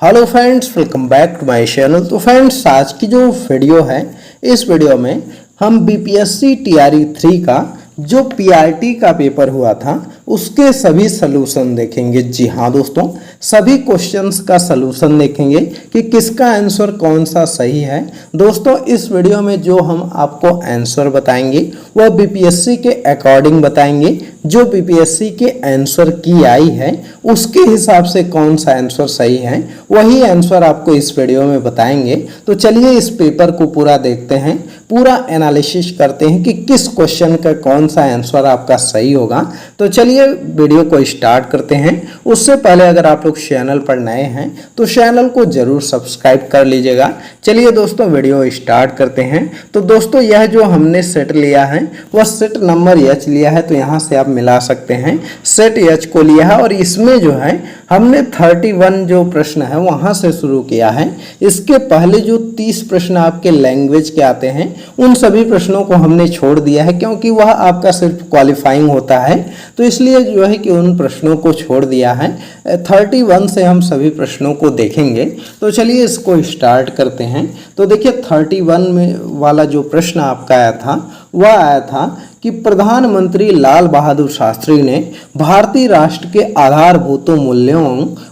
Hello friends, welcome back to my channel. तो friends, आज की जो वीडियो है, इस वीडियो में हम बीपीएससी टीआरई 3 का जो पीआरटी का पेपर हुआ था उसके सभी सलूशन देखेंगे। जी हाँ दोस्तों, सभी क्वेश्चंस का सलूशन देखेंगे कि किसका आंसर कौन सा सही है। दोस्तों, इस वीडियो में जो हम आपको आंसर बताएंगे वह बीपीएससी के अकॉर्डिंग बताएंगे। जो बीपीएससी के आंसर की आई है उसके हिसाब से कौन सा आंसर सही है वही आंसर आपको इस वीडियो में बताएंगे। तो चलिए इस पेपर को पूरा देखते हैं, पूरा एनालिसिस करते हैं कि किस क्वेश्चन का कौन सा आंसर आपका सही होगा। तो चलिए वीडियो को स्टार्ट करते हैं। उससे पहले अगर आप लोग चैनल पर नए हैं तो चैनल को जरूर सब्सक्राइब कर लीजिएगा। चलिए दोस्तों वीडियो स्टार्ट करते हैं। तो दोस्तों, यह जो हमने सेट लिया है वह सेट नंबर एच लिया है, तो यहाँ से आप मिला सकते हैं। सेट एच को लिया है और इसमें जो है हमने 31 जो प्रश्न है वहाँ से शुरू किया है। इसके पहले जो 30 प्रश्न आपके लैंग्वेज के आते हैं उन सभी प्रश्नों को हमने छोड़ दिया है, क्योंकि वह आपका सिर्फ क्वालिफाइंग होता है, तो इसलिए जो है कि उन प्रश्नों को छोड़ दिया है। 31 से हम सभी प्रश्नों को देखेंगे। तो चलिए इसको स्टार्ट करते हैं। तो देखिए 31 में वाला जो प्रश्न आपका आया था वह आया था कि प्रधानमंत्री लाल बहादुर शास्त्री ने भारतीय राष्ट्र के आधारभूत मूल्यों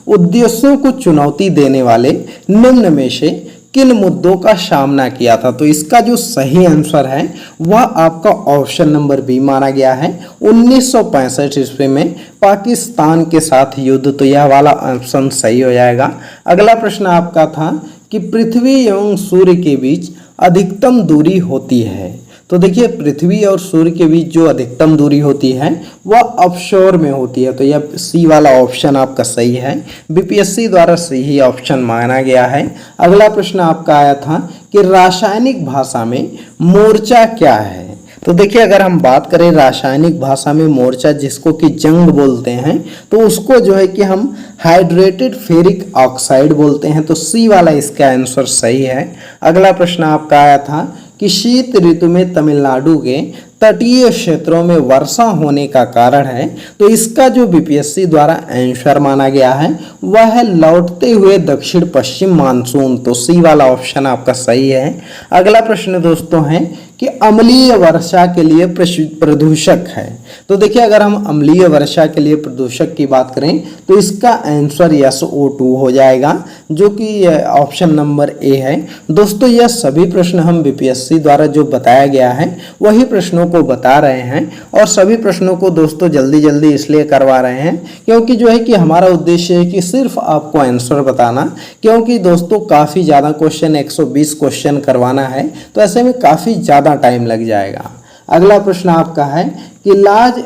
उद्देश्यों को चुनौती देने वाले निम्न में से किन मुद्दों का सामना किया था। तो इसका जो सही आंसर है वह आपका ऑप्शन नंबर बी माना गया है। 1965 ईस्वी में पाकिस्तान के साथ युद्ध, तो यह वाला ऑप्शन सही हो जाएगा। अगला प्रश्न आपका था कि पृथ्वी एवं सूर्य के बीच अधिकतम दूरी होती है। तो देखिए पृथ्वी और सूर्य के बीच जो अधिकतम दूरी होती है वह ऑफशोर में होती है, तो यह सी वाला ऑप्शन आपका सही है। बीपीएससी द्वारा सही ऑप्शन माना गया है। अगला प्रश्न आपका आया था कि रासायनिक भाषा में मोर्चा क्या है। तो देखिए अगर हम बात करें रासायनिक भाषा में मोर्चा, जिसको कि जंग बोलते हैं, तो उसको जो है कि हम हाइड्रेटेड फेरिक ऑक्साइड बोलते हैं, तो सी वाला इसका आंसर सही है। अगला प्रश्न आपका आया था कि शीत ऋतु में तमिलनाडु के तटीय क्षेत्रों में वर्षा होने का कारण है, तो इसका जो बीपीएससी द्वारा आंसर माना गया है वह है लौटते हुए दक्षिण पश्चिम मानसून, तो सी वाला ऑप्शन आपका सही है। अगला प्रश्न दोस्तों है कि अम्लीय वर्षा के लिए प्रदूषक है। तो देखिए अगर हम अम्लीय वर्षा के लिए प्रदूषक की बात करें तो इसका आंसर SO2 हो जाएगा, जो कि ऑप्शन नंबर ए है। दोस्तों, यह सभी प्रश्न हम बीपीएससी द्वारा जो बताया गया है वही प्रश्नों को बता रहे हैं, और सभी प्रश्नों को दोस्तों जल्दी जल्दी इसलिए करवा रहे हैं क्योंकि जो है कि हमारा उद्देश्य है कि सिर्फ आपको आंसर बताना, क्योंकि दोस्तों काफ़ी ज़्यादा क्वेश्चन 120 क्वेश्चन करवाना है, तो ऐसे में काफ़ी ज़्यादा टाइम लग जाएगा। अगला प्रश्न आपका है कि लॉस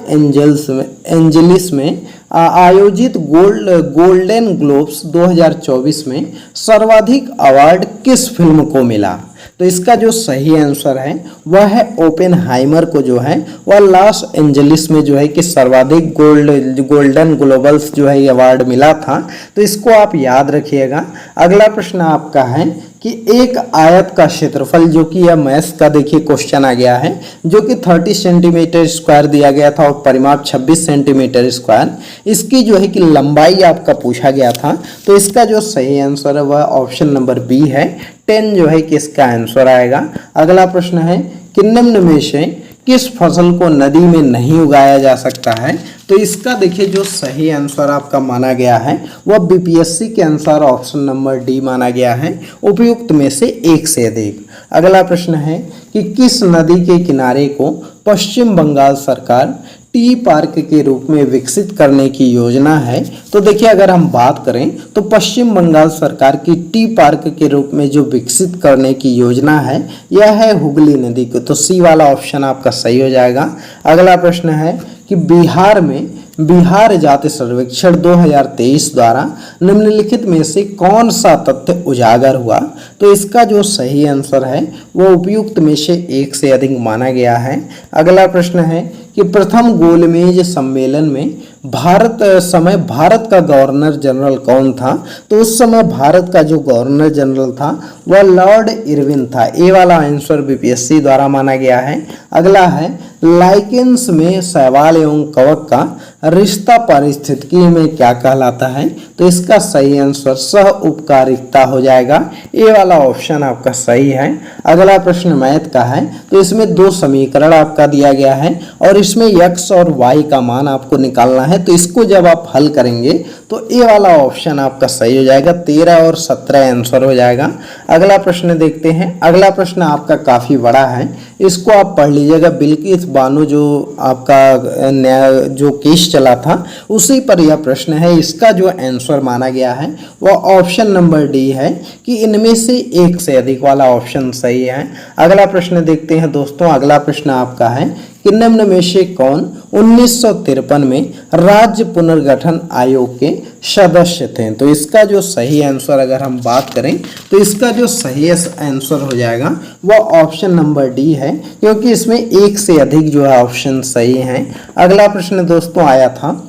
एंजलिस में आयोजित गोल्डन ग्लोब्स 2024 में सर्वाधिक अवार्ड किस फिल्म को मिला। तो इसका जो सही आंसर है वह है ओपेनहाइमर को जो है वह लॉस एंजलिस में जो है कि सर्वाधिक गोल्डन ग्लोबल्स जो है अवार्ड मिला था, तो इसको आप याद रखिएगा। अगला प्रश्न आपका है कि एक आयत का क्षेत्रफल, जो कि यह मैथ्स का देखिए क्वेश्चन आ गया है, जो कि 30 सेंटीमीटर स्क्वायर दिया गया था और परिमाप 26 सेंटीमीटर स्क्वायर, इसकी जो है कि लंबाई आपका पूछा गया था, तो इसका जो सही आंसर है वह ऑप्शन नंबर बी है। 10 जो है कि इसका आंसर आएगा। अगला प्रश्न है कि निम्न में से किस फसल को नदी में नहीं उगाया जा सकता है। तो इसका देखिए जो सही आंसर आपका माना गया है वह बीपीएससी के अनुसार ऑप्शन नंबर डी माना गया है, उपयुक्त में से एक से अधिक। अगला प्रश्न है कि किस नदी के किनारे को पश्चिम बंगाल सरकार टी पार्क के रूप में विकसित करने की योजना है। तो देखिए अगर हम बात करें तो पश्चिम बंगाल सरकार की टी पार्क के रूप में जो विकसित करने की योजना है यह है हुगली नदी को, तो सी वाला ऑप्शन आपका सही हो जाएगा। अगला प्रश्न है कि बिहार में बिहार जाति सर्वेक्षण 2023 द्वारा निम्नलिखित में से कौन सा तथ्य उजागर हुआ। तो इसका जो सही आंसर है वो उपयुक्त में से एक से अधिक माना गया है। अगला प्रश्न है कि प्रथम गोलमेज सम्मेलन में भारत का गवर्नर जनरल कौन था। तो उस समय भारत का जो गवर्नर जनरल था वह लॉर्ड इरविन था। ए वाला आंसर बीपीएससी द्वारा माना गया है। अगला है लाइकेंस में शैवाल एवं कवक का रिश्ता पारिस्थितिकी में क्या कहलाता है? तो इसका सही आंसर सह उपकारिता हो जाएगा। ए वाला ऑप्शन आपका सही है। अगला प्रश्न मैथ का है, तो इसमें दो समीकरण आपका दिया गया है और इसमें x और y का मान आपको निकालना है। तो इसको जब आप हल करेंगे तो ए वाला ऑप्शन आपका सही हो जाएगा, 13 और 17 आंसर हो जाएगा। अगला प्रश्न देखते हैं। अगला प्रश्न आपका काफी बड़ा है, इसको आप पढ़ लीजिएगा। बिल्किस बानो जो आपका जो केस चला था उसी पर यह प्रश्न है। इसका जो आंसर माना गया है वह ऑप्शन नंबर डी है कि इनमें से एक से अधिक वाला ऑप्शन सही है। अगला प्रश्न देखते हैं दोस्तों। अगला प्रश्न आपका है कि निम्न में से कौन 1953 में राज्य पुनर्गठन आयोग के सदस्य थे? तो इसका जो सही आंसर अगर हम बात करें तो इसका जो सही आंसर हो जाएगा वह ऑप्शन नंबर डी है, क्योंकि इसमें एक से अधिक जो है ऑप्शन सही हैं। अगला प्रश्न दोस्तों आया था,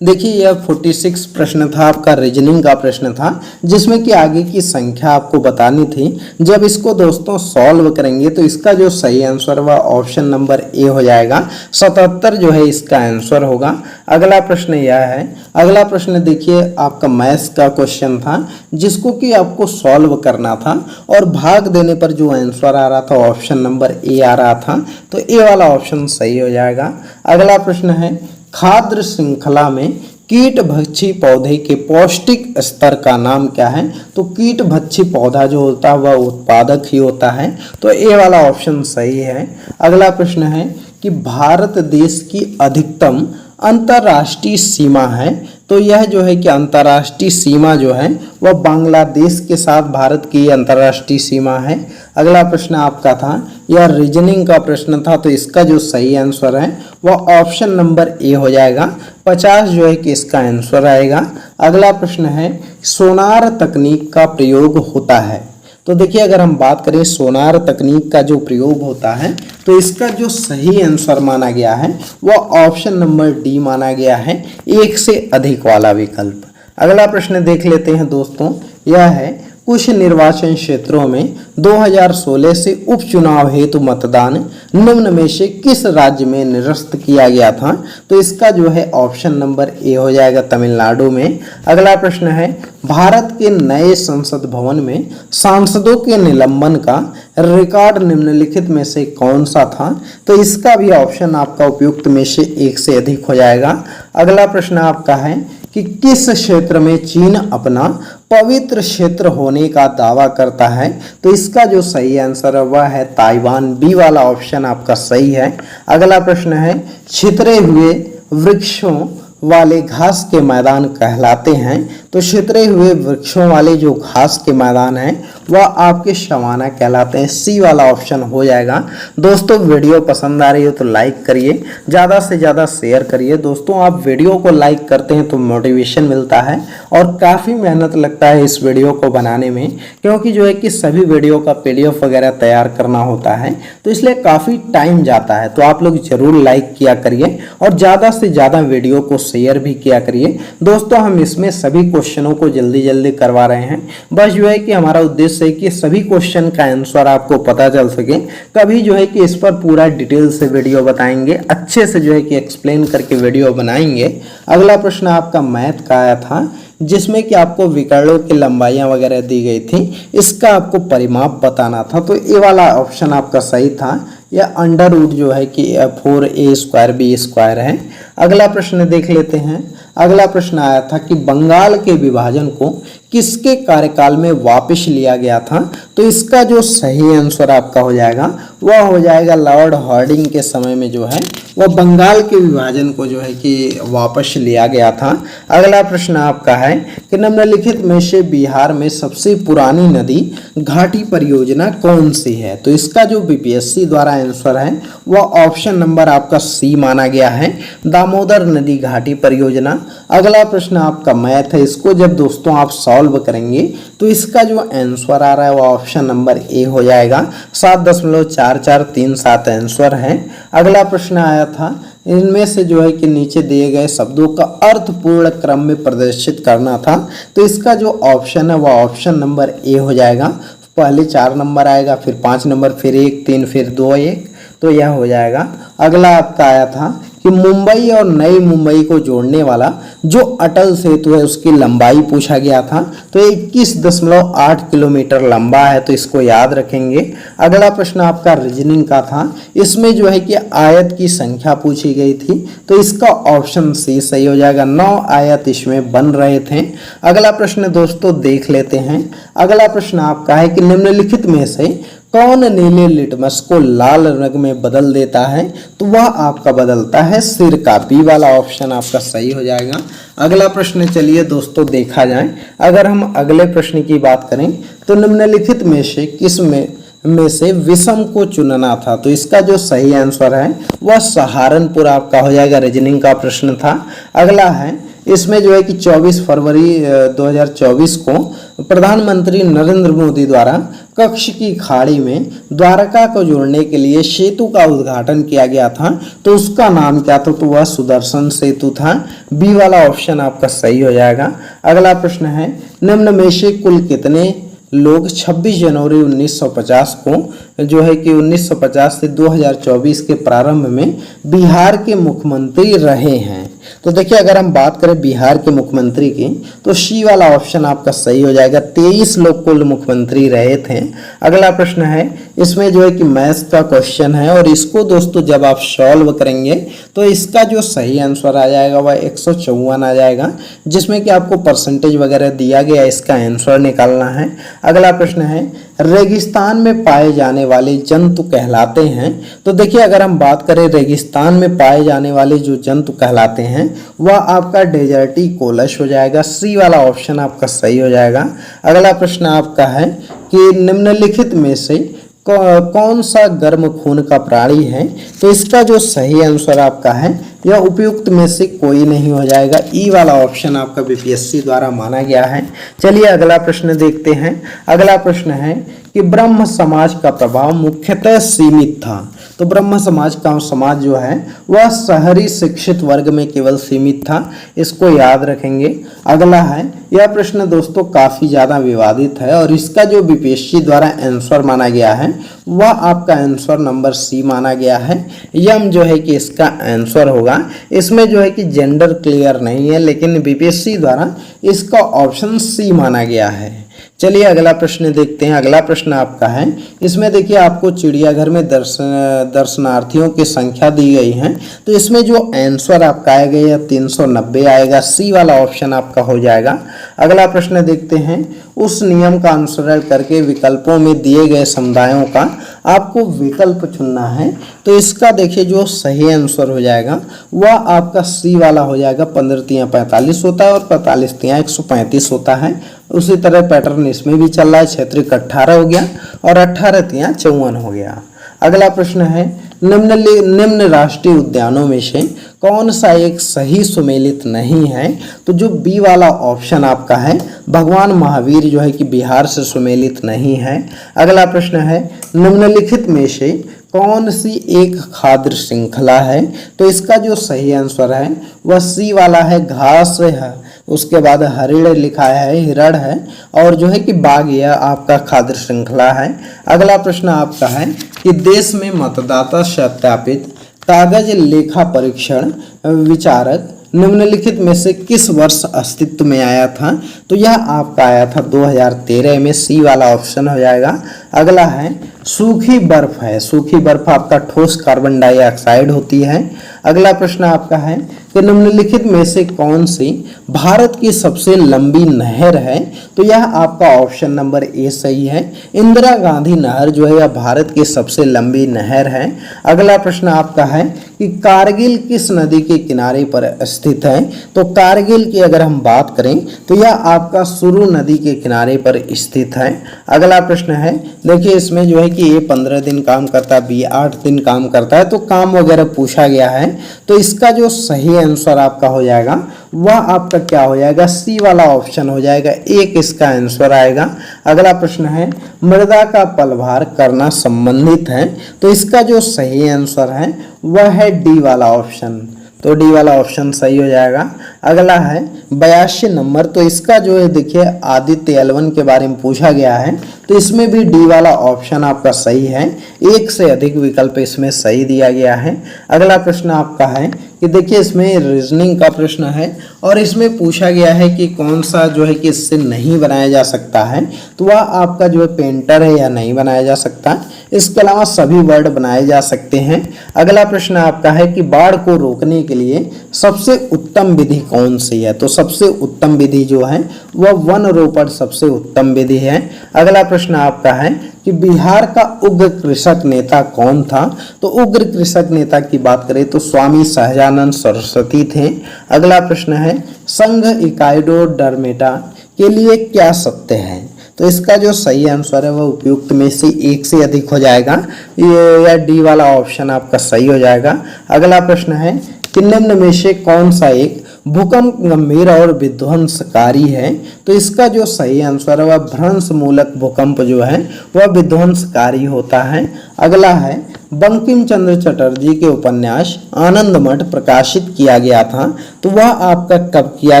देखिए यह 46 प्रश्न था आपका, रीजनिंग का प्रश्न था, जिसमें कि आगे की संख्या आपको बतानी थी। जब इसको दोस्तों सॉल्व करेंगे तो इसका जो सही आंसर वह ऑप्शन नंबर ए हो जाएगा, 77 जो है इसका आंसर होगा। अगला प्रश्न यह है। अगला प्रश्न देखिए आपका मैथ्स का क्वेश्चन था, जिसको कि आपको सॉल्व करना था और भाग देने पर जो आंसर आ रहा था ऑप्शन नंबर ए आ रहा था, तो ए वाला ऑप्शन सही हो जाएगा। अगला प्रश्न है, खाद्य श्रृंखला में कीट भक्षी पौधे के पौष्टिक स्तर का नाम क्या है? तो कीट भक्षी पौधा जो होता है वह उत्पादक ही होता है, तो ए वाला ऑप्शन सही है। अगला प्रश्न है कि भारत देश की अधिकतम अंतर्राष्ट्रीय सीमा है, तो यह जो है कि अंतर्राष्ट्रीय सीमा जो है वह बांग्लादेश के साथ भारत की अंतर्राष्ट्रीय सीमा है। अगला प्रश्न आपका था, यह रीजनिंग का प्रश्न था, तो इसका जो सही आंसर है वह ऑप्शन नंबर ए हो जाएगा, 50 जो है कि इसका आंसर आएगा। अगला प्रश्न है, सोनार तकनीक का प्रयोग होता है? तो देखिए अगर हम बात करें सोनार तकनीक का जो प्रयोग होता है तो इसका जो सही आंसर माना गया है वह ऑप्शन नंबर डी माना गया है, एक से अधिक वाला विकल्प। अगला प्रश्न देख लेते हैं दोस्तों। यह है, कुछ निर्वाचन क्षेत्रों में 2016 से उपचुनाव हेतु मतदान निम्न में से किस राज्य में निरस्त किया गया था? तो इसका जो है ऑप्शन नंबर ए हो जाएगा, तमिलनाडु में। अगला प्रश्न है, भारत के नए संसद भवन में सांसदों के निलंबन का रिकॉर्ड निम्नलिखित में से कौन सा था? तो इसका भी ऑप्शन आपका उपयुक्त में से एक से अधिक हो जाएगा। अगला प्रश्न आपका है कि किस क्षेत्र में चीन अपना पवित्र क्षेत्र होने का दावा करता है? तो इसका जो सही आंसर है वह है ताइवान, बी वाला ऑप्शन आपका सही है। अगला प्रश्न है, छितरे हुए वृक्षों वाले घास के मैदान कहलाते हैं? तो छितरे हुए वृक्षों वाले जो घास के मैदान हैं वह आपके सवाना कहलाते हैं, सी वाला ऑप्शन हो जाएगा। दोस्तों वीडियो पसंद आ रही हो तो लाइक करिए, ज़्यादा से ज़्यादा शेयर करिए। दोस्तों आप वीडियो को लाइक करते हैं तो मोटिवेशन मिलता है और काफ़ी मेहनत लगता है इस वीडियो को बनाने में, क्योंकि जो है कि सभी वीडियो का PDF वगैरह तैयार करना होता है, तो इसलिए काफ़ी टाइम जाता है। तो आप लोग ज़रूर लाइक किया करिए और ज़्यादा से ज़्यादा वीडियो को शेयर भी किया करिए। दोस्तों हम इसमें सभी क्वेश्चनों को जल्दी जल्दी करवा रहे हैं, बस जो है कि हमारा उद्देश्य है कि सभी क्वेश्चन का आंसर आपको पता चल सके। कभी जो है कि इस पर पूरा डिटेल से वीडियो बताएंगे, अच्छे से जो है कि एक्सप्लेन करके वीडियो बनाएंगे। अगला प्रश्न आपका मैथ का आया था, जिसमें कि आपको विकर्णों की लंबाइयां वगैरह दी गई थी, इसका आपको परिमाप बताना था। तो ये वाला ऑप्शन आपका सही था, यह अंडर रूट जो है कि 4a² b² है। अगला प्रश्न देख लेते हैं। अगला प्रश्न आया था कि बंगाल के विभाजन को किसके कार्यकाल में वापस लिया गया था? तो इसका जो सही आंसर आपका हो जाएगा वह हो जाएगा लॉर्ड हार्डिंग के समय में जो है वह बंगाल के विभाजन को जो है कि वापस लिया गया था। अगला प्रश्न आपका है कि निम्नलिखित में से बिहार में सबसे पुरानी नदी घाटी परियोजना कौन सी है? तो इसका जो BPSC द्वारा आंसर है वह ऑप्शन नंबर आपका सी माना गया है, दामोदर नदी घाटी परियोजना। अगला प्रश्न आपका मैथ है, इसको जब दोस्तों आप सॉल्व करेंगे तो इसका जो आंसर आ रहा है वह ऑप्शन नंबर ए हो जाएगा, 7.4437 आंसर है। अगला प्रश्न आया था, इनमें से जो है कि नीचे दिए गए शब्दों का अर्थपूर्ण क्रम में प्रदर्शित करना था। तो इसका जो ऑप्शन है वह ऑप्शन नंबर ए हो जाएगा। पहले 4 नंबर आएगा, फिर 5 नंबर, फिर 1 3 फिर 2 1, तो यह हो जाएगा। अगला आपका आया था कि मुंबई और नई मुंबई को जोड़ने वाला जो अटल सेतु है उसकी लंबाई पूछा गया था। तो 21.8 किलोमीटर लंबा है, तो इसको याद रखेंगे। अगला प्रश्न आपका रीजनिंग का था, इसमें जो है कि आयत की संख्या पूछी गई थी, तो इसका ऑप्शन सी सही हो जाएगा। 9 आयत इसमें बन रहे थे। अगला प्रश्न दोस्तों देख लेते हैं। अगला प्रश्न आपका है कि निम्नलिखित में से कौन नीले लिटमस को लाल रंग में बदल देता है? तो वह आपका बदलता है सिरका। बी वाला ऑप्शन आपका सही हो जाएगा। अगला प्रश्न चलिए दोस्तों देखा जाए। अगर हम अगले प्रश्न की बात करें तो निम्नलिखित में से किस में से विषम को चुनना था? तो इसका जो सही आंसर है वह सहारनपुर आपका हो जाएगा। रीजनिंग का प्रश्न था। अगला है, इसमें जो है कि 24 फरवरी 2024 को प्रधानमंत्री नरेंद्र मोदी द्वारा कच्छ की खाड़ी में द्वारका को जोड़ने के लिए सेतु का उद्घाटन किया गया था, तो उसका नाम क्या था? तो वह सुदर्शन सेतु था। बी वाला ऑप्शन आपका सही हो जाएगा। अगला प्रश्न है, निम्न में से कुल कितने लोग 26 जनवरी 1950 को जो है कि 1950 से 2024 के प्रारंभ में बिहार के मुख्यमंत्री रहे हैं? तो देखिए, अगर हम बात करें बिहार के मुख्यमंत्री की तो सी वाला ऑप्शन आपका सही हो जाएगा। 23 लोग कुल मुख्यमंत्री रहे थे। अगला प्रश्न है, इसमें जो है कि मैथ्स का क्वेश्चन है और इसको दोस्तों जब आप सॉल्व करेंगे तो इसका जो सही आंसर आ जाएगा वह 154 आ जाएगा, जिसमें कि आपको परसेंटेज वगैरह दिया गया, इसका आंसर निकालना है। अगला प्रश्न है, रेगिस्तान में पाए जाने वाले जंतु कहलाते हैं? तो देखिए, अगर हम बात करें रेगिस्तान में पाए जाने वाले जो जंतु कहलाते हैं वह आपका डेजर्टी कोलस हो जाएगा। सी वाला ऑप्शन आपका सही हो जाएगा। अगला प्रश्न आपका है कि निम्नलिखित में से कौन सा गर्म खून का प्राणी है? तो इसका जो सही आंसर आपका है यह उपयुक्त में से कोई नहीं हो जाएगा। ई वाला ऑप्शन आपका बीपीएससी द्वारा माना गया है। चलिए अगला प्रश्न देखते हैं। अगला प्रश्न है कि ब्रह्म समाज का प्रभाव मुख्यतः सीमित था। तो ब्रह्म समाज का समाज जो है वह शहरी शिक्षित वर्ग में केवल सीमित था, इसको याद रखेंगे। अगला है, यह प्रश्न दोस्तों काफी ज्यादा विवादित है और इसका जो बीपीएससी द्वारा आंसर माना गया है वह आपका आंसर नंबर सी माना गया है। यम जो है कि इसका आंसर होगा। इसमें जो है कि जेंडर क्लियर नहीं है, लेकिन बीपीएससी द्वारा इसका ऑप्शन सी माना गया है। चलिए अगला प्रश्न देखते हैं। अगला प्रश्न आपका है, इसमें देखिए आपको चिड़ियाघर में दर्शनार्थियों की संख्या दी गई है, तो इसमें जो आंसर आपका आएगा यह 390 आएगा। सी वाला ऑप्शन आपका हो जाएगा। अगला प्रश्न देखते हैं, उस नियम का अनुसरण करके विकल्पों में दिए गए समुदायों का आपको विकल्प चुनना है, तो इसका देखिए जो सही आंसर हो जाएगा वह आपका सी वाला हो जाएगा। 15 तिया 45 होता है और 45 तिया 135 होता है। उसी तरह पैटर्न इसमें भी चल रहा है। क्षेत्रिक 18 हो गया और 18 तिया 54 हो गया। अगला प्रश्न है, निम्न राष्ट्रीय उद्यानों में से कौन सा एक सही सुमेलित नहीं है? तो जो बी वाला ऑप्शन आपका है, भगवान महावीर जो है कि बिहार से सुमेलित नहीं है। अगला प्रश्न है, निम्नलिखित में से कौन सी एक खाद्य श्रृंखला है? तो इसका जो सही आंसर है वह सी वाला है, घास है। उसके बाद हरिण लिखा है, हिरण है और जो है कि बाघ यह आपका खाद्य श्रृंखला है। अगला प्रश्न आपका है कि देश में मतदाता सत्यापित कागज लेखा परीक्षण विचारक निम्नलिखित में से किस वर्ष अस्तित्व में आया था? तो यह आपका आया था 2013 में। सी वाला ऑप्शन हो जाएगा। अगला है, सूखी बर्फ है। सूखी बर्फ आपका ठोस कार्बन डाइऑक्साइड होती है। अगला प्रश्न आपका है कि निम्नलिखित में से कौन सी भारत की सबसे लंबी नहर है? तो यह आपका ऑप्शन नंबर ए सही है। इंदिरा गांधी नहर जो है यह भारत की सबसे लंबी नहर है। अगला प्रश्न आपका है कि कारगिल किस नदी के किनारे पर स्थित है? तो कारगिल की अगर हम बात करें तो यह आपका सुरु नदी के किनारे पर स्थित है। अगला प्रश्न है, देखिए इसमें जो है कि ए 15 दिन काम करता है, बी 8 दिन काम करता है, तो काम वगैरह पूछा गया है। तो इसका जो सही आंसर आपका हो जाएगा वह आपका क्या हो जाएगा? सी वाला ऑप्शन हो जाएगा। एक इसका आंसर आएगा। अगला प्रश्न है, मृदा का पलभार करना संबंधित है, तो इसका जो सही आंसर है वह है डी वाला ऑप्शन। तो डी वाला ऑप्शन सही हो जाएगा। अगला है 82 नंबर। तो इसका जो है देखिए आदित्य L1 के बारे में पूछा गया है, तो इसमें भी डी वाला ऑप्शन आपका सही है। एक से अधिक विकल्प इसमें सही दिया गया है। अगला प्रश्न आपका है कि देखिए इसमें रीजनिंग का प्रश्न है और इसमें पूछा गया है कि कौन सा जो है कि इससे नहीं बनाया जा सकता है, तो वह आपका जो है पेंटर है या नहीं बनाया जा सकता। इसके अलावा सभी वर्ड बनाए जा सकते हैं। अगला प्रश्न आपका है कि बाढ़ को रोकने के लिए सबसे उत्तम विधि कौन सी है, तो सबसे उत्तम विधि जो है वह वन रोपण सबसे उत्तम विधि है। अगला प्रश्न आपका है कि बिहार का उग्र कृषक नेता कौन था, तो उग्र कृषक नेता की बात करें तो स्वामी सहजानंद सरस्वती थे। अगला प्रश्न है संघ इकाइडोडर्मेटा के लिए क्या सत्य है, तो इसका जो सही आंसर है वह उपयुक्त में से एक से अधिक हो जाएगा, ये या डी वाला ऑप्शन आपका सही हो जाएगा। अगला प्रश्न है कि निम्न में से कौन सा एक भूकंप गंभीर और विध्वंसकारी है, तो इसका जो सही आंसर है वह भ्रंश मूलक भूकंप जो है वह विध्वंसकारी होता है। अगला है बंकिम चंद्र चटर्जी के उपन्यास आनंद मठ प्रकाशित किया गया था, तो वह आपका कब किया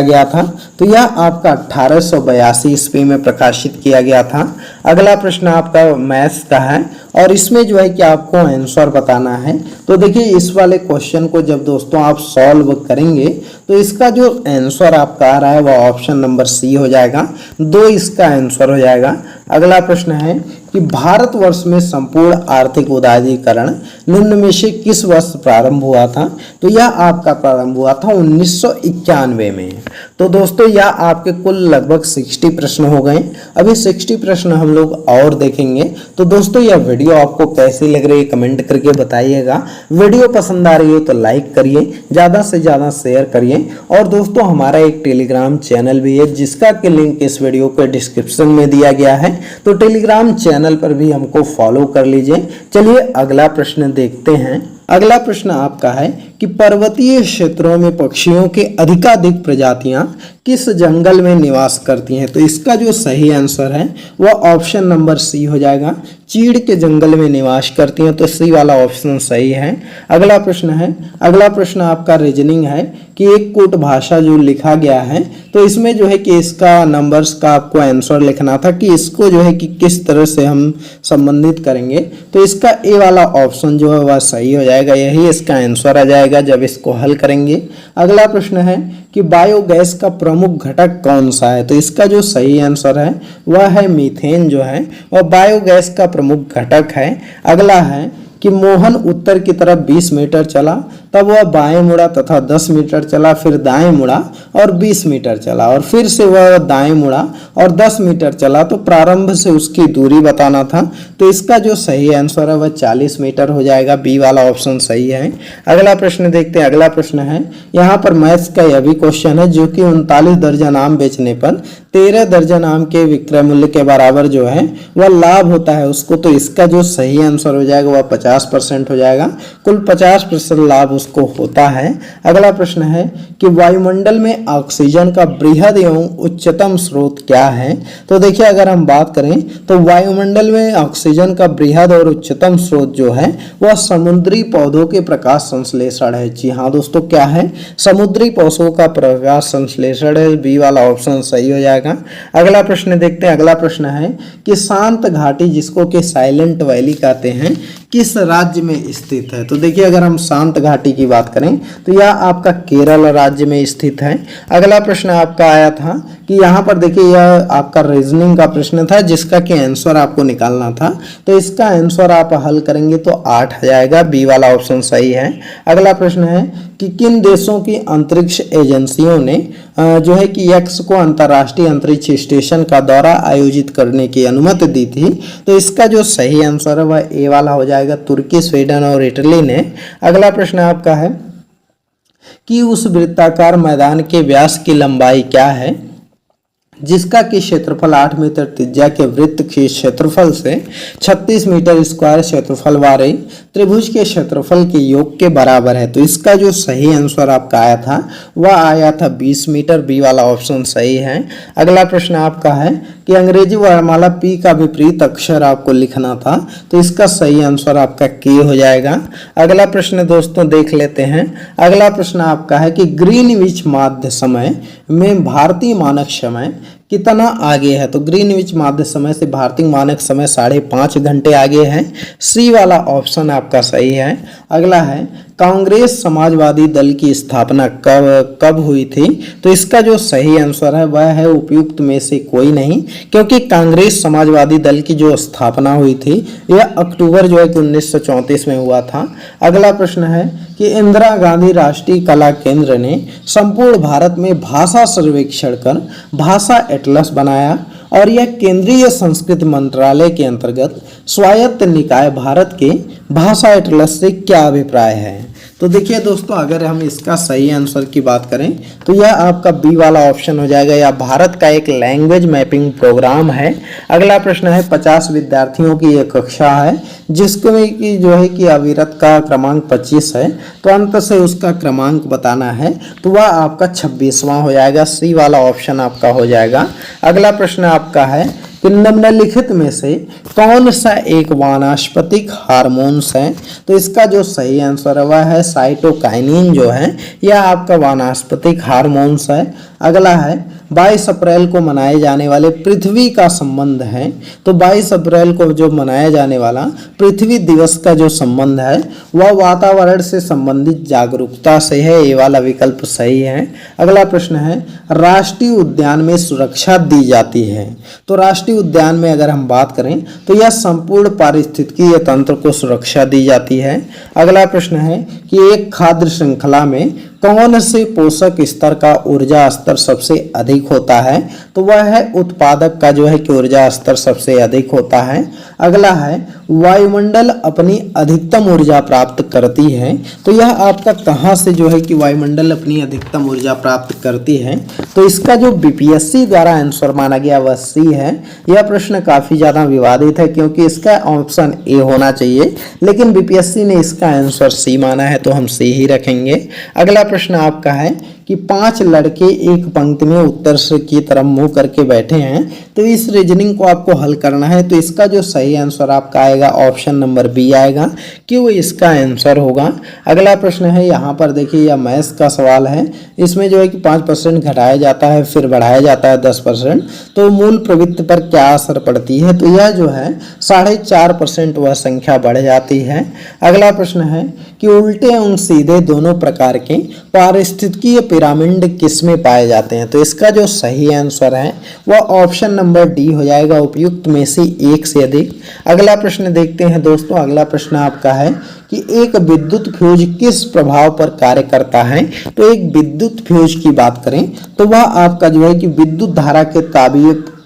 गया था, तो यह आपका 1882 ईस्वी में प्रकाशित किया गया था। अगला प्रश्न आपका मैथ्स का है और इसमें जो है कि आपको आंसर बताना है। तो देखिए इस वाले क्वेश्चन को जब दोस्तों आप सॉल्व करेंगे तो इसका जो आंसर आपका आ रहा है वह ऑप्शन नंबर सी हो जाएगा, 2 इसका आंसर हो जाएगा। अगला प्रश्न है कि भारतवर्ष में संपूर्ण आर्थिक उदारीकरण निम्न में से किस वर्ष प्रारंभ हुआ था, तो यह आपका प्रारंभ हुआ था 1991 में। तो दोस्तों यह आपके कुल लगभग 60 प्रश्न हो गए। अभी 60 प्रश्न हम लोग और देखेंगे। तो दोस्तों यह वीडियो आपको कैसी लग रही है कमेंट करके बताइएगा। वीडियो पसंद आ रही हो तो लाइक करिए, ज़्यादा से ज़्यादा शेयर करिए। और दोस्तों हमारा एक टेलीग्राम चैनल भी है जिसका कि लिंक इस वीडियो के डिस्क्रिप्शन में दिया गया है, तो टेलीग्राम चैनल पर भी हमको फॉलो कर लीजिए। चलिए अगला प्रश्न देखते हैं। अगला प्रश्न आपका है कि पर्वतीय क्षेत्रों में पक्षियों के अधिकाधिक प्रजातियां किस जंगल में निवास करती हैं, तो इसका जो सही आंसर है वह ऑप्शन नंबर सी हो जाएगा, चीड़ के जंगल में निवास करती हैं, तो सी वाला ऑप्शन सही है। अगला प्रश्न है, अगला प्रश्न आपका रीजनिंग है कि एक कूट भाषा जो लिखा गया है, तो इसमें जो है कि इसका नंबर्स का आपको आंसर लिखना था कि इसको जो है कि किस तरह से हम संबंधित करेंगे, तो इसका ए वाला ऑप्शन जो है वह सही हो जाएगा, यही इसका आंसर आ जाएगा जब इसको हल करेंगे। अगला प्रश्न है कि बायोगैस का प्रमुख घटक कौन सा है, तो इसका जो सही आंसर है वह है मीथेन जो है वह बायोगैस का प्रमुख घटक है। अगला है कि मोहन उत्तर की तरफ 20 मीटर चला, तब वह बाएं मुड़ा तथा 10 मीटर चला, फिर दाएं मुड़ा और 20 मीटर चला, और फिर से वह दाएं मुड़ा और 10 मीटर चला, तो प्रारंभ से उसकी दूरी बताना था। तो इसका जो सही आंसर है वह 40 मीटर हो जाएगा, बी वाला ऑप्शन सही है। अगला प्रश्न देखते हैं। अगला प्रश्न है, यहाँ पर मैथ्स का यह भी क्वेश्चन है जो कि 39 दर्जन आम बेचने पर 13 दर्जन आम के विक्रय मूल्य के बराबर जो है वह लाभ होता है उसको, तो इसका जो सही आंसर हो जाएगा वह 50% हो जाएगा, कुल 50% लाभ उसको होता है। अगला प्रश्न है कि वायुमंडल में ऑक्सीजन का बृहद एवं उच्चतम स्रोत क्या है, तो देखिए अगर हम बात करें तो वायुमंडल में ऑक्सीजन का बृहद और उच्चतम स्रोत जो है वह समुद्री पौधों के प्रकाश संश्लेषण है। जी हाँ दोस्तों, क्या है, समुद्री पौधों का प्रकाश संश्लेषण है, बी वाला ऑप्शन सही हो जाएगा। अगला प्रश्न देखते हैं। अगला प्रश्न है कि शांत घाटी जिसको कि साइलेंट वैली कहते हैं किस राज्य में स्थित है, तो देखिए अगर हम शांत घाटी की बात करें तो यह आपका केरल राज्य में स्थित है। अगला प्रश्न आपका आया था कि यहाँ पर देखिए यह आपका रीजनिंग का प्रश्न था जिसका कि आंसर आपको निकालना था, तो इसका आंसर आप हल करेंगे तो 8 आ जाएगा, बी वाला ऑप्शन सही है। अगला प्रश्न है कि किन देशों की अंतरिक्ष एजेंसियों ने जो है कि एक्स को अंतर्राष्ट्रीय अंतरिक्ष स्टेशन का दौरा आयोजित करने की अनुमति दी थी, तो इसका जो सही आंसर है वह ए वाला हो जाएगा, तुर्की, स्वीडन और इटली ने। अगला प्रश्न आपका है कि उस वृत्ताकार मैदान के व्यास की लंबाई क्या है जिसका कि क्षेत्रफल 8 मीटर त्रिज्या के वृत्त के क्षेत्रफल से 36 मीटर स्क्वायर क्षेत्रफल वाले त्रिभुज के क्षेत्रफल के योग के बराबर है, तो इसका जो सही आंसर आपका आया था वह आया था 20 मीटर, बी वाला ऑप्शन सही है। अगला प्रश्न आपका है कि अंग्रेजी वर्णमाला पी का विपरीत अक्षर आपको लिखना था, तो इसका सही आंसर आपका के हो जाएगा। अगला प्रश्न दोस्तों देख लेते हैं। अगला प्रश्न आपका है कि ग्रीनविच माध्य समय में भारतीय मानक समय कितना आगे है। तो ग्रीनविच माध्य समय से भारतीय मानक समय 5.5 घंटे आगे है। सी वाला ऑप्शन आपका सही है। अगला है कांग्रेस समाजवादी दल की स्थापना कब हुई थी। तो इसका जो सही आंसर है वह है उपयुक्त में से कोई नहीं, क्योंकि कांग्रेस समाजवादी दल की जो स्थापना हुई थी यह अक्टूबर जो है कि 1934 में हुआ था। अगला प्रश्न है कि इंदिरा गांधी राष्ट्रीय कला केंद्र ने संपूर्ण भारत में भाषा सर्वेक्षण कर भाषा एटलस बनाया और यह केंद्रीय संस्कृति मंत्रालय के अंतर्गत स्वायत्त निकाय भारत के भाषा एटलस से क्या अभिप्राय है। तो देखिए दोस्तों, अगर हम इसका सही आंसर की बात करें तो यह आपका बी वाला ऑप्शन हो जाएगा। यह भारत का एक लैंग्वेज मैपिंग प्रोग्राम है। अगला प्रश्न है 50 विद्यार्थियों की एक कक्षा है जिसमें कि जो है कि अविरत का क्रमांक 25 है, तो अंत से उसका क्रमांक बताना है, तो वह आपका 26वां हो जाएगा। सी वाला ऑप्शन आपका हो जाएगा। अगला प्रश्न आपका है कि निम्नलिखित में से कौन सा एक वानस्पतिक हार्मोन्स है। तो इसका जो सही आंसर है वह है साइटोकाइनिन जो है यह आपका वानस्पतिक हार्मोन्स है। अगला है 22 अप्रैल को मनाए जाने वाले पृथ्वी का संबंध है। तो 22 अप्रैल को जो मनाया जाने वाला पृथ्वी दिवस का जो संबंध है वह वातावरण से संबंधित जागरूकता से है। ये वाला विकल्प सही है। अगला प्रश्न है राष्ट्रीय उद्यान में सुरक्षा दी जाती है। तो राष्ट्रीय उद्यान में अगर हम बात करें तो यह संपूर्ण पारिस्थितिकीय तंत्र को सुरक्षा दी जाती है। अगला प्रश्न है कि एक खाद्य श्रृंखला में कौन से पोषक स्तर का ऊर्जा स्तर सबसे अधिक होता है। तो वह है उत्पादक का जो है कि ऊर्जा स्तर सबसे अधिक होता है। अगला है वायुमंडल अपनी अधिकतम ऊर्जा प्राप्त करती है। तो यह आपका कहाँ से जो है कि वायुमंडल अपनी अधिकतम ऊर्जा प्राप्त करती है। तो इसका जो बीपीएससी द्वारा आंसर माना गया वह सी है। यह प्रश्न काफी ज्यादा विवादित है क्योंकि इसका ऑप्शन ए होना चाहिए, लेकिन बीपीएससी ने इसका आंसर सी माना है, तो हम सी ही रखेंगे। अगला प्रश्न आपका है कि 5 लड़के एक पंक्ति में उत्तर से की तरफ मुंह करके बैठे हैं। तो इस रीजनिंग को आपको हल करना है। तो इसका जो सही आंसर आपका आएगा ऑप्शन नंबर बी आएगा कि वो इसका आंसर होगा। अगला प्रश्न है यहाँ पर देखिए, यह मैथ्स का सवाल है। इसमें जो है कि 5% घटाया जाता है फिर बढ़ाया जाता है 10%, तो मूल प्रवृत्ति पर क्या असर पड़ती है। तो यह जो है 4.5% वह संख्या बढ़ जाती है। अगला प्रश्न है कि उल्टे एवं सीधे दोनों प्रकार के पारिस्थितिकीय पिरामिड किसमें पाए जाते हैं। तो इसका जो सही आंसर है वह ऑप्शन नंबर डी हो जाएगा, उपयुक्त में से एक से अधिक। अगला प्रश्न देखते हैं दोस्तों। अगला प्रश्न आपका है कि एक विद्युत फ्यूज किस प्रभाव पर कार्य करता है। तो एक विद्युत फ्यूज की बात करें तो वह आपका जो है कि विद्युत धारा के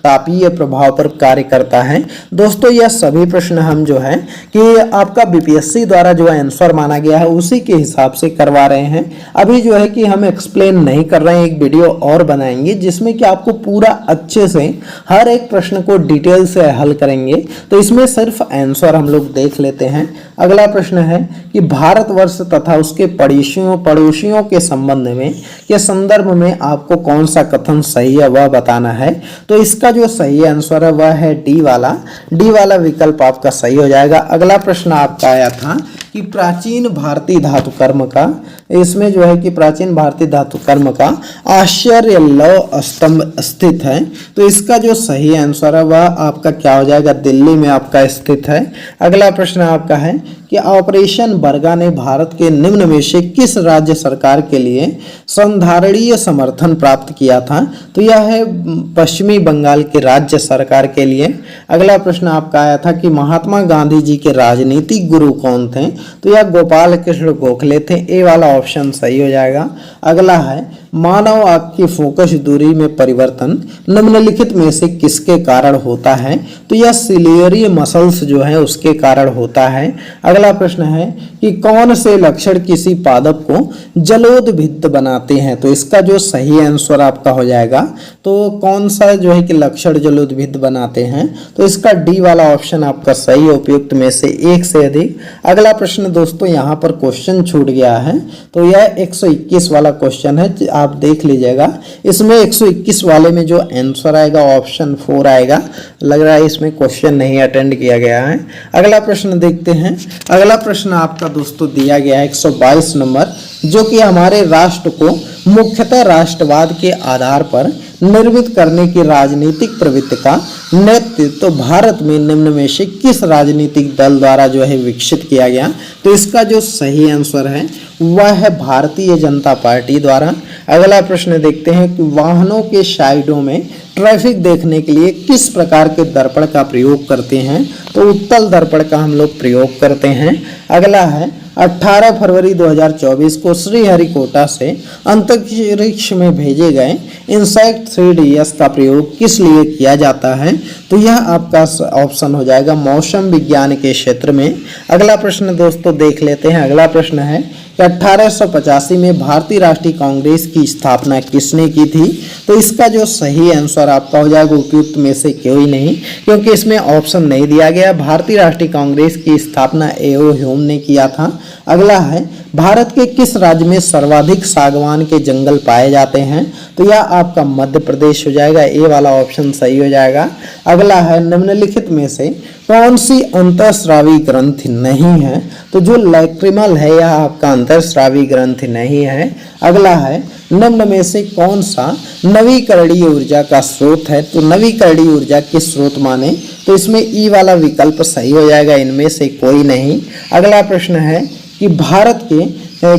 तापीय प्रभाव पर कार्य करता है। दोस्तों यह सभी प्रश्न हम जो है कि आपका बीपीएससी द्वारा जो आंसर माना गया है उसी के हिसाब से करवा रहे हैं। अभी जो है कि हम एक्सप्लेन नहीं कर रहे हैं, एक वीडियो और बनाएंगे जिसमें कि आपको पूरा अच्छे से हर एक प्रश्न को डिटेल से हल करेंगे। तो इसमें सिर्फ आंसर हम लोग देख लेते हैं। अगला प्रश्न है कि भारतवर्ष तथा उसके पड़ोसियों के संबंध में के संदर्भ में आपको कौन सा कथन सही है वह बताना है। तो इसका जो सही आंसर है वह है डी वाला विकल्प आपका सही हो जाएगा। अगला प्रश्न आपका आया था कि प्राचीन भारतीय धातु कर्म का, इसमें जो है कि प्राचीन भारतीय धातु कर्म का आश्चर्य लौह स्तंभ स्थित है। तो इसका जो सही आंसर है वह आपका क्या हो जाएगा, दिल्ली में आपका स्थित है। अगला प्रश्न आपका है कि ऑपरेशन बरगा ने भारत के निम्न में से किस राज्य सरकार के लिए संधारणीय समर्थन प्राप्त किया था। तो यह है पश्चिमी बंगाल के राज्य सरकार के लिए। अगला प्रश्न आपका आया था कि महात्मा गांधी जी के राजनीतिक गुरु कौन थे। तो यह गोपाल कृष्ण गोखले थे। ए वाला ऑप्शन सही हो जाएगा। अगला है मानव आंख की फोकस दूरी में परिवर्तन निम्नलिखित में से किसके कारण होता है। तो यह सिलियरी मसल्स जो है उसके कारण होता है। अगला प्रश्न है कि कौन से लक्षण किसी पादप को जलोदभिद्ध बनाते हैं। तो इसका जो सही आंसर आपका हो जाएगा, तो कौन सा जो है कि लक्षण जलोदभिद्ध बनाते हैं। तो इसका डी वाला ऑप्शन आपका सही, उपयुक्त में से एक से अधिक। अगला प्रश्न दोस्तों यहाँ पर क्वेश्चन छूट गया है, तो यह 121 वाला क्वेश्चन है। आप देख लीजिएगा, इसमें 121 वाले में जो आंसर आएगा ऑप्शन 4 आएगा। लग रहा है इसमें क्वेश्चन नहीं अटेंड किया गया है। अगला प्रश्न देखते हैं। अगला प्रश्न आपका दोस्तों दिया गया है 122 नंबर, जो कि हमारे राष्ट्र को मुख्यतः राष्ट्रवाद के आधार पर निर्मित करने की राजनीतिक प्रवृत्ति का नेतृत्व तो भारत में निम्न में से किस राजनीतिक दल द्वारा जो है विकसित किया गया? तो इसका जो सही आंसर है वह है भारतीय जनता पार्टी द्वारा। अगला प्रश्न देखते हैं कि वाहनों के साइडों में ट्रैफिक देखने के लिए किस प्रकार के दर्पण का प्रयोग करते हैं? तो उत्तल दर्पण का हम लोग प्रयोग करते हैं। अगला है 18 फरवरी 2024 को श्रीहरिकोटा से अंतरिक्ष में भेजे गए इनसैट 3DS का प्रयोग किस लिए किया जाता है? तो यह आपका ऑप्शन हो जाएगा मौसम विज्ञान के क्षेत्र में। अगला प्रश्न दोस्तों देख लेते हैं। अगला प्रश्न है कि 1885 में भारतीय राष्ट्रीय कांग्रेस की स्थापना किसने की थी? तो इसका जो सही आंसर आपका हो जाएगा उपयुक्त में से कोई नहीं, क्योंकि इसमें ऑप्शन नहीं दिया गया। भारतीय राष्ट्रीय कांग्रेस की स्थापना A.O. ह्यूम ने किया था। अगला है भारत के किस राज्य में सर्वाधिक सागवान के जंगल पाए जाते हैं? तो यह आपका मध्य प्रदेश हो जाएगा। ए वाला ऑप्शन सही हो जाएगा। अगला है निम्नलिखित में से कौन सी अंतःस्रावी ग्रंथि नहीं है? तो जो लैक्रिमल है यह आपका अंतःस्रावी ग्रंथि नहीं है। अगला है निम्न में से कौन सा नवीकरणीय ऊर्जा का स्रोत है? तो नवीकरणीय ऊर्जा के स्रोत माने तो इसमें ई वाला विकल्प सही हो जाएगा, इनमें से कोई नहीं। अगला प्रश्न है कि भारत के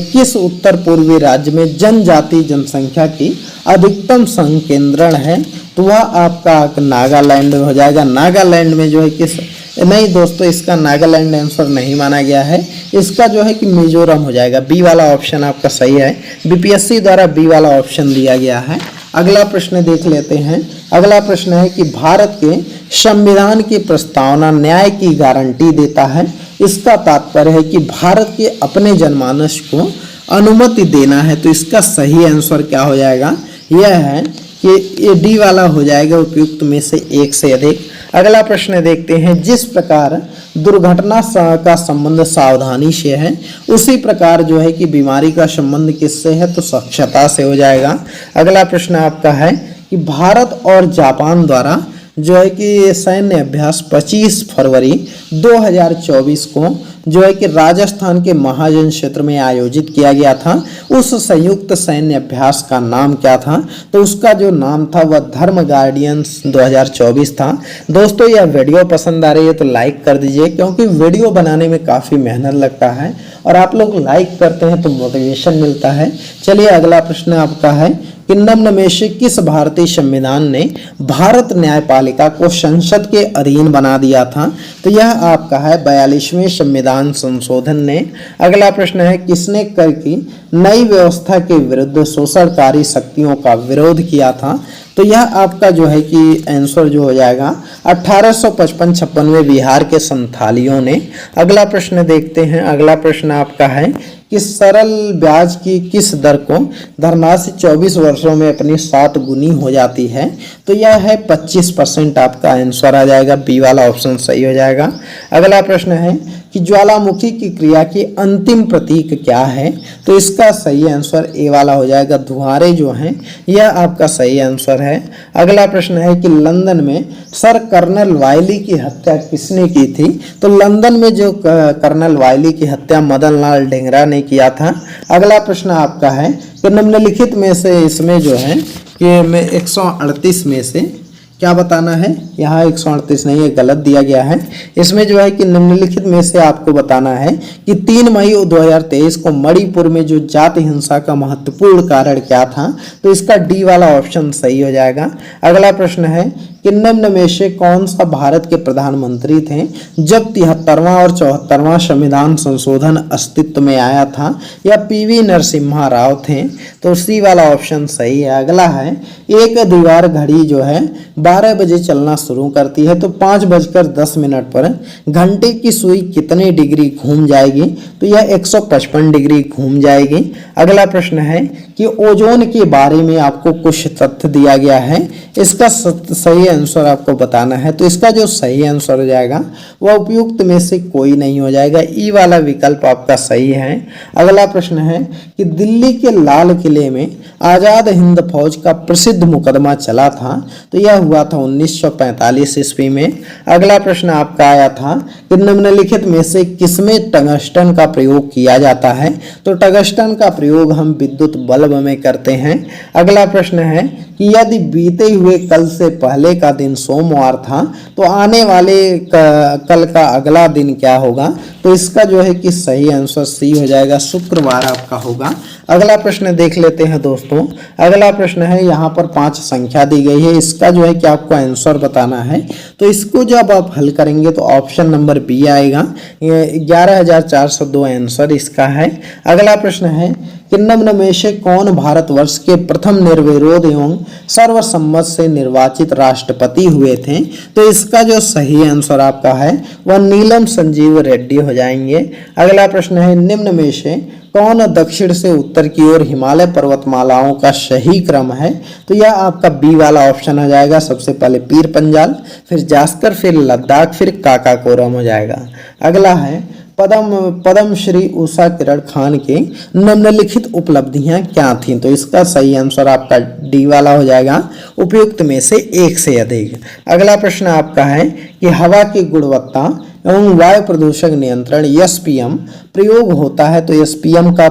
किस उत्तर पूर्वी राज्य में जनजाति जनसंख्या की अधिकतम संकेंद्रण है? तो वह आपका नागालैंड हो जाएगा। नागालैंड में जो है किस नहीं दोस्तों, इसका नागालैंड आंसर नहीं माना गया है। इसका जो है कि मिजोरम हो जाएगा। बी वाला ऑप्शन आपका सही है। बीपीएससी द्वारा बी वाला ऑप्शन दिया गया है। अगला प्रश्न देख लेते हैं। अगला प्रश्न है कि भारत के संविधान की प्रस्तावना न्याय की गारंटी देता है। इसका तात्पर्य है कि भारत के अपने जनमानस को अनुमति देना है। तो इसका सही आंसर क्या हो जाएगा? यह है कि ये डी वाला हो जाएगा, उपयुक्त में से एक से अधिक। अगला प्रश्न देखते हैं। जिस प्रकार दुर्घटना का संबंध सावधानी से है, उसी प्रकार जो है कि बीमारी का संबंध किससे है? तो स्वच्छता से हो जाएगा। अगला प्रश्न आपका है कि भारत और जापान द्वारा जो है कि सैन्य अभ्यास 25 फरवरी 2024 को जो है कि राजस्थान के महाजन क्षेत्र में आयोजित किया गया था। उस संयुक्त सैन्य अभ्यास का नाम क्या था? तो उसका जो नाम था वह धर्म गार्डियंस 2024 था। दोस्तों यह वीडियो पसंद आ रही है तो लाइक कर दीजिए, क्योंकि वीडियो बनाने में काफ़ी मेहनत लगता है और आप लोग लाइक करते हैं तो मोटिवेशन मिलता है। चलिए अगला प्रश्न आपका है कि निम्न में से किस भारतीय संविधान ने भारत न्यायपालिका को संसद के अधीन बना दिया था? तो यह आपका है 42वें संविधान संशोधन ने। अगला प्रश्न है किसने कर की नई व्यवस्था के विरुद्ध शोषणकारी शक्तियों का विरोध किया था? तो यह आपका जो है कि आंसर जो हो जाएगा 1855-56 में बिहार के संथालियों ने। अगला प्रश्न देखते हैं। अगला प्रश्न आपका है कि सरल ब्याज की किस दर को धनराशि 24 वर्षों में अपनी 7 गुनी हो जाती है? तो यह है 25%। आपका आंसर आ जाएगा। बी वाला ऑप्शन सही हो जाएगा। अगला प्रश्न है कि ज्वालामुखी की क्रिया की अंतिम प्रतीक क्या है? तो इसका सही आंसर ए वाला हो जाएगा। धुआरे जो हैं यह आपका सही आंसर है। अगला प्रश्न है कि लंदन में सर कर्नल वायली की हत्या किसने की थी? तो लंदन में जो कर्नल वायली की हत्या मदन लाल ढींगरा ने किया था। अगला प्रश्न आपका है कि निम्नलिखित में से इसमें जो है कि मैं 138 में से क्या बताना है? यहाँ 138 नहीं है, गलत दिया गया है। इसमें जो है कि निम्नलिखित में से आपको बताना है कि 3 मई 2023 को मणिपुर में जो जाति हिंसा का महत्वपूर्ण कारण क्या था? तो इसका डी वाला ऑप्शन सही हो जाएगा। अगला प्रश्न है कि निम्न में से कौन सा भारत के प्रधानमंत्री थे जब 73वां और 74वां संविधान संशोधन अस्तित्व में आया था? या पीवी नरसिम्हा राव थे? तो सी वाला ऑप्शन सही है। अगला है एक दीवार घड़ी जो है 12 बजे चलना शुरू करती है तो 5:10 पर घंटे की सुई कितने डिग्री घूम जाएगी? तो यह 155 डिग्री घूम जाएगी। अगला प्रश्न है कि ओजोन के बारे में आपको कुछ तथ्य दिया गया है, इसका सही आंसर आपको बताना है। तो इसका जो सही आंसर हो जाएगा वह उपयुक्त में से कोई नहीं हो जाएगा, ई वाला विकल्प आपका सही है। अगला प्रश्न है कि दिल्ली के लाल किले में आज़ाद हिंद फौज का प्रसिद्ध मुकदमा चला था, तो यह हुआ था 1945 ईस्वी में। अगला प्रश्न आपका आया था कि निम्नलिखित में से किसमें टंगस्टन का प्रयोग किया जाता है, तो टंगस्टन का प्रयोग हम विद्युत बल्ब में करते हैं। अगला प्रश्न है कि यदि बीते हुए कल से पहले का दिन सोमवार था तो आने वाले कल का अगला दिन क्या होगा, तो इसका जो है कि सही आंसर सी हो जाएगा, शुक्रवार आपका होगा। अगला प्रश्न देख लेते हैं दोस्तों। अगला प्रश्न है, यहाँ पर 5 संख्या दी गई है, इसका जो है कि आपको आंसर बताना है। तो इसको जब आप हल करेंगे तो ऑप्शन नंबर बी आएगा, 11,402 आंसर इसका है। अगला प्रश्न है कि निम्न में से कौन भारतवर्ष के प्रथम निर्विरोध एवं सर्वसम्मत से निर्वाचित राष्ट्रपति हुए थे, तो इसका जो सही आंसर आपका है वह नीलम संजीव रेड्डी हो जाएंगे। अगला प्रश्न है, निम्न में से कौन दक्षिण से उत्तर की ओर हिमालय पर्वतमालाओं का सही क्रम है, तो यह आपका बी वाला ऑप्शन हो जाएगा। सबसे पहले पीर पंजाल, फिर जास्कर, फिर लद्दाख, फिर काकाकोरम हो जाएगा। अगला है पद्म श्री उषा किरण खान के निम्नलिखित उपलब्धियां क्या थीं, तो इसका सही आंसर आपका डी वाला हो जाएगा, उपयुक्त में से एक से अधिक। अगला प्रश्न आपका है कि हवा की गुणवत्ता एवं वायु प्रदूषण नियंत्रण एसपीएम प्रयोग होता है, तो एसपीएम का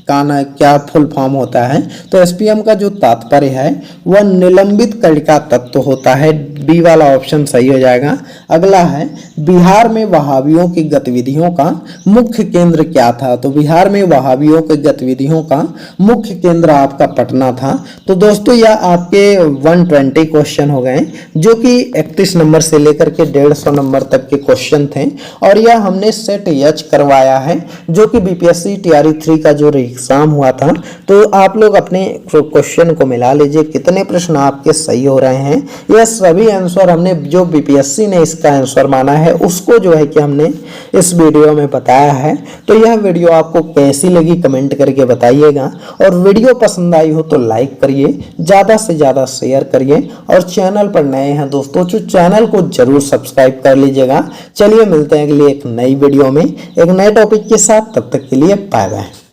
क्या फुल फॉर्म होता है, तो एसपीएम का जो तात्पर्य है वह निलंबित कणिका तत्व होता है, बी वाला ऑप्शन सही हो जाएगा। अगला है बिहार में वहाबियों की गतिविधियों का मुख्य केंद्र क्या था, तो बिहार में वहाबियों की गतिविधियों का मुख्य केंद्र आपका पटना था। तो दोस्तों यह आपके 120 क्वेश्चन हो गए, जो कि 31 नंबर से लेकर के 150 नंबर तक के क्वेश्चन थे, और यह हमने सेट एच करवाया है, जो कि बीपीएससी टीआरई 3 का जो एग्जाम हुआ था। तो आप लोग अपने क्वेश्चन को मिला लीजिए, कितने प्रश्न आपके सही हो रहे हैं। यह सभी आंसर हमने जो बीपीएससी ने इसका आंसर माना है उसको जो है कि हमने इस वीडियो में बताया है। तो यह वीडियो आपको कैसी लगी कमेंट करके बताइएगा, और वीडियो पसंद आई हो तो लाइक करिए, ज़्यादा से ज़्यादा शेयर करिए, और चैनल पर नए हैं दोस्तों तो चैनल को जरूर सब्सक्राइब कर लीजिएगा। चलिए मिलते हैं अगली एक नई वीडियो में एक नए टॉपिक के साथ, तब तक के लिए बाय बाय।